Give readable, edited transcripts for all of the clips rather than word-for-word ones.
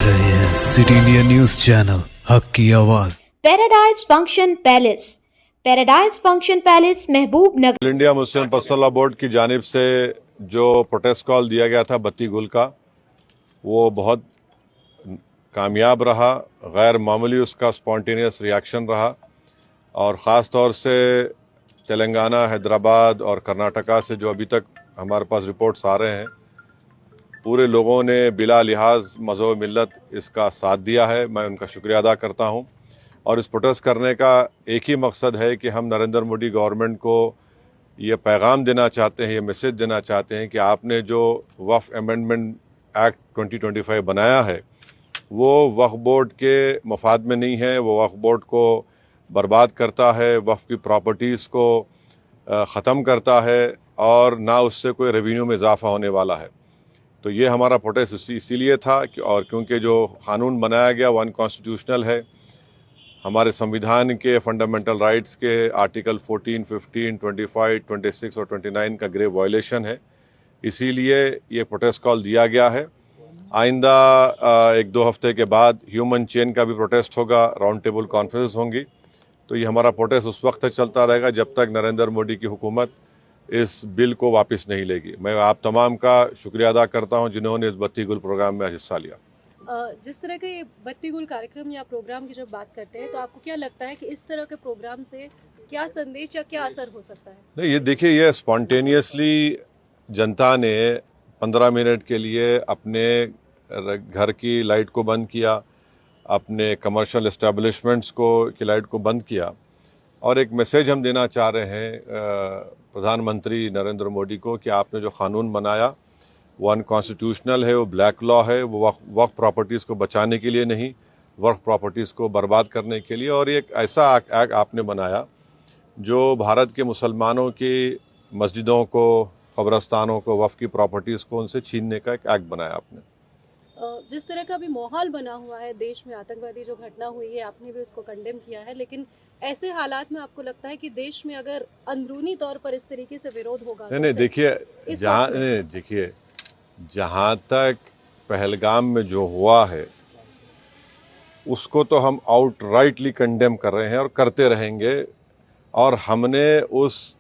रहे हैं city India news channel, हक की आवाज। Paradise function palace. Paradise function palace Mahbubnagar. All India Muslim personal law board की जानिब से जो प्रोटेस्ट कॉल दिया गया था बत्ती गुल का, वो बहुत कामयाब रहा। गैर मामूली उसका स्पॉन्टेनियस रिएक्शन रहा और ख़ास तौर से तेलंगाना, हैदराबाद और कर्नाटका से जो अभी तक हमारे पास रिपोर्ट्स आ रहे हैं, पूरे लोगों ने बिला लिहाज मज़हब मिल्लत इसका साथ दिया है। मैं उनका शुक्रिया अदा करता हूं। और इस प्रोटेस्ट करने का एक ही मकसद है कि हम नरेंद्र मोदी गवर्नमेंट को ये पैगाम देना चाहते हैं, ये मैसेज देना चाहते हैं कि आपने जो वक्फ अमेंडमेंट एक्ट 2025 बनाया है वो वक्फ बोर्ड के मफाद में नहीं है। वो वक्फ बोर्ड को बर्बाद करता है, वक्फ की प्रॉपर्टीज़ को ख़त्म करता है और ना उससे कोई रेवेन्यू में इजाफा होने वाला है। तो ये हमारा प्रोटेस्ट इसीलिए था और क्योंकि जो कानून बनाया गया वो अनकॉन्स्टिट्यूशनल है। हमारे संविधान के फंडामेंटल राइट्स के आर्टिकल 14, 15, 25, 26 और 29 का ग्रेव वायलेशन है। इसीलिए ये प्रोटेस्ट कॉल दिया गया है। आइंदा 1-2 हफ्ते के बाद ह्यूमन चेन का भी प्रोटेस्ट होगा, राउंड टेबल कॉन्फ्रेंस होंगी। तो ये हमारा प्रोटेस्ट उस वक्त तक चलता रहेगा जब तक नरेंद्र मोदी की हुकूमत इस बिल को वापस नहीं लेगी। मैं आप तमाम का शुक्रिया अदा करता हूं जिन्होंने इस बत्ती गुल प्रोग्राम में हिस्सा लिया। जिस तरह के बत्ती गुल कार्यक्रम या प्रोग्राम की जब बात करते हैं तो आपको क्या लगता है कि इस तरह के प्रोग्राम से क्या संदेश या क्या असर हो सकता है? नहीं, ये देखिए, ये स्पॉन्टेनियसली जनता ने 15 मिनट के लिए अपने घर की लाइट को बंद किया, अपने कमर्शियल एस्टेब्लिशमेंट्स की लाइट को बंद किया और एक मैसेज हम देना चाह रहे हैं प्रधानमंत्री नरेंद्र मोदी को कि आपने जो कानून बनाया वो अनकॉन्स्टिट्यूशनल है, वो ब्लैक लॉ है, वो वक्फ प्रॉपर्टीज़ को बचाने के लिए नहीं, वक्फ प्रॉपर्टीज़ को बर्बाद करने के लिए। और एक ऐसा एक्ट आपने बनाया जो भारत के मुसलमानों की मस्जिदों को, कब्रस्तानों को, वक्फ की प्रॉपर्टीज़ को उनसे छीनने का एक एक्ट बनाया आपने। जिस तरह का भी माहौल बना हुआ है देश में, आतंकवादी जो घटना हुई है, आपने भी उसको कंडेम किया है, लेकिन ऐसे हालात में आपको लगता है कि देश में अगर अंदरूनी तौर पर इस तरीके से विरोध होगा? नहीं, देखिए, जहाँ तक पहलगाम में जो हुआ है उसको तो हम आउटराइटली कंडेम कर रहे हैं और करते रहेंगे। और हमने उस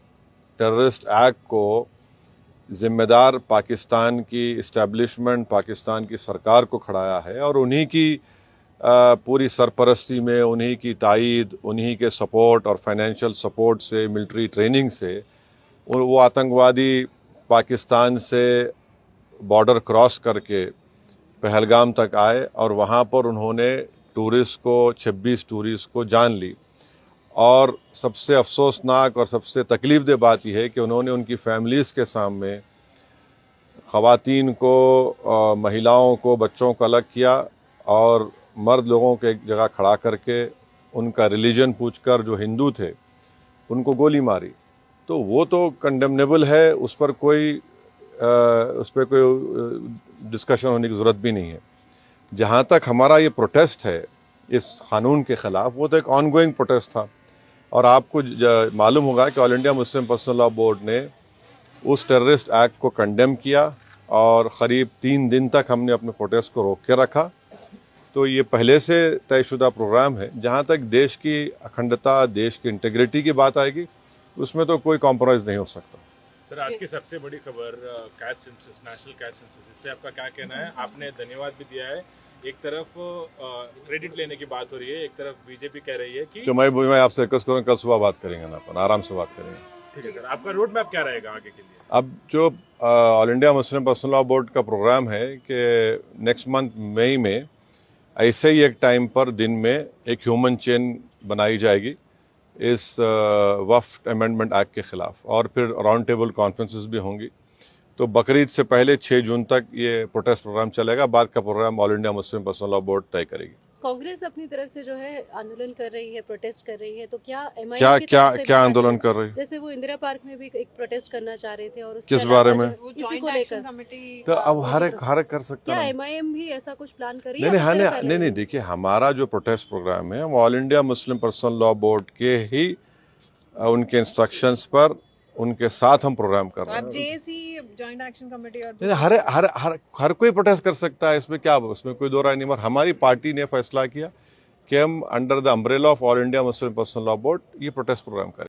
टेररिस्ट एक्ट को जिम्मेदार पाकिस्तान की इस्टेब्लिशमेंट, पाकिस्तान की सरकार को खड़ाया है और उन्हीं की पूरी सरपरस्ती में, उन्हीं की तायीद, उन्हीं के सपोर्ट और फाइनेंशियल सपोर्ट से, मिलिट्री ट्रेनिंग से वो आतंकवादी पाकिस्तान से बॉर्डर क्रॉस करके पहलगाम तक आए और वहाँ पर उन्होंने 26 टूरिस्ट को जान ली। और सबसे अफसोसनाक और सबसे तकलीफदेह बात यह है कि उन्होंने उनकी फैमिलीज़ के सामने ख़वातीन को, महिलाओं को, बच्चों को अलग किया और मर्द लोगों के एक जगह खड़ा करके उनका रिलीजन पूछकर, जो हिंदू थे, उनको गोली मारी। तो वो तो कंडेमनेबल है, उस पर कोई डिस्कशन होने की ज़रूरत भी नहीं है। जहाँ तक हमारा ये प्रोटेस्ट है इस कानून के ख़िलाफ़, वो तो एक ऑनगोइंग प्रोटेस्ट था। और आपको मालूम होगा कि all India Muslim personal law board ने उस टेररिस्ट एक्ट को कंडेम किया और क़रीब 3 दिन तक हमने अपने प्रोटेस्ट को रोक के रखा। तो ये पहले से तयशुदा प्रोग्राम है। जहाँ तक देश की अखंडता, देश की इंटीग्रिटी की बात आएगी, उसमें तो कोई कॉम्प्रोमाइज़ नहीं हो सकता। सर, आज की सबसे बड़ी खबर caste census, national caste census, इस पर आपका क्या कहना है? आपने धन्यवाद भी दिया है, एक तरफ क्रेडिट लेने की बात हो रही है, एक तरफ बीजेपी कह रही है कि तो मैं आपसे रिक्वेस्ट करूँ, कल सुबह बात करेंगे ना, अपन आराम से बात करेंगे। ठीक है सर, आपका रोड मैप क्या रहेगा आगे के लिए? अब जो all India Muslim personal law board का प्रोग्राम है कि नेक्स्ट मंथ मई में ऐसे ही एक टाइम पर दिन में एक ह्यूमन चेन बनाई जाएगी इस वक्फ अमेंडमेंट एक्ट के ख़िलाफ़ और फिर राउंड टेबल कॉन्फ्रेंसेस भी होंगी। तो बकरीद से पहले 6 जून तक ये प्रोटेस्ट प्रोग्राम चलेगा। बाद का program all India Muslim personal law board तय करेगी। कांग्रेस अपनी तरफ से जो है आंदोलन कर रही है, प्रोटेस्ट कर रही है, तो क्या क्या आंदोलन कर रही है? जैसे वो इंदिरा पार्क में भी एक प्रोटेस्ट करना चाह रहे थे और किस बारे में? इसी को लेकर। तो अब हर एक कर सकता है। क्या MIM भी ऐसा कुछ प्लान कर रही है? नहीं, देखिए, हमारा जो प्रोटेस्ट प्रोग्राम है वो all India Muslim personal law board के ही उनके इंस्ट्रक्शंस पर उनके साथ हम प्रोग्राम कर रहे आप हैं। जेएसी जॉइंट एक्शन कमेटी और नहीं, हर कोई प्रोटेस्ट कर सकता है, इसमें क्या, उसमें कोई दो राय नहीं। मगर हमारी पार्टी ने फैसला किया कि हम under the umbrella of all India Muslim personal law board ये प्रोटेस्ट प्रोग्राम करें।